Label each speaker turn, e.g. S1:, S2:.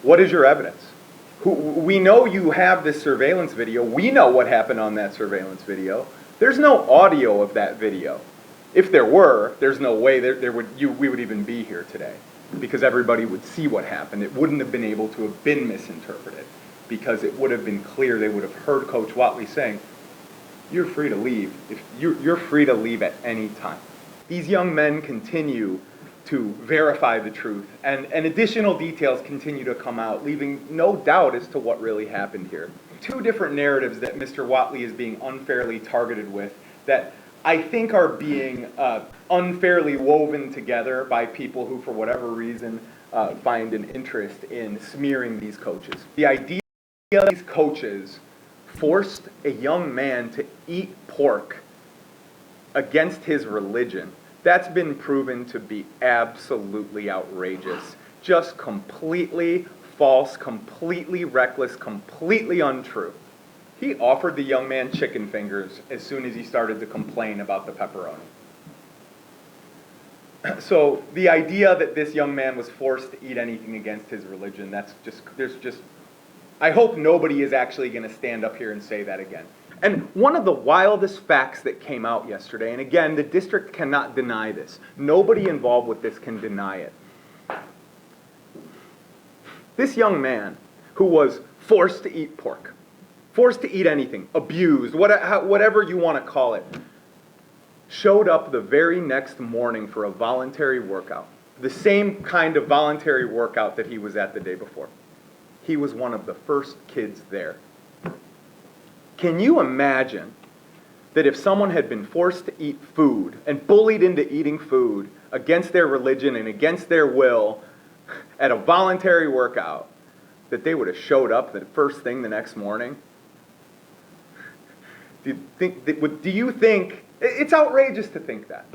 S1: What is your evidence? We know you have this surveillance video. We know what happened on that surveillance video. There's no audio of that video. If there were, there's no way we would even be here today, because everybody would see what happened. It wouldn't have been able to have been misinterpreted, because it would have been clear. They would have heard Coach Wattley saying, "You're free to leave. If you're free to leave at any time." These young men continue to verify the truth, and additional details continue to come out, leaving no doubt as to what really happened here. Two different narratives that Mr. Wattley is being unfairly targeted with that I think are being unfairly woven together by people who, for whatever reason, find an interest in smearing these coaches. The idea that these coaches forced a young man to eat pork against his religion, that's been proven to be absolutely outrageous. Just completely false, completely reckless, completely untrue. He offered the young man chicken fingers as soon as he started to complain about the pepperoni. So the idea that this young man was forced to eat anything against his religion, I hope nobody is actually going to stand up here and say that again. And one of the wildest facts that came out yesterday, and again, the district cannot deny this. Nobody involved with this can deny it. This young man who was forced to eat pork, forced to eat anything, abused, whatever you want to call it, showed up the very next morning for a voluntary workout. The same kind of voluntary workout that he was at the day before. He was one of the first kids there. Can you imagine that if someone had been forced to eat food and bullied into eating food against their religion and against their will at a voluntary workout, that they would have showed up the first thing the next morning? Do you think it's outrageous to think that?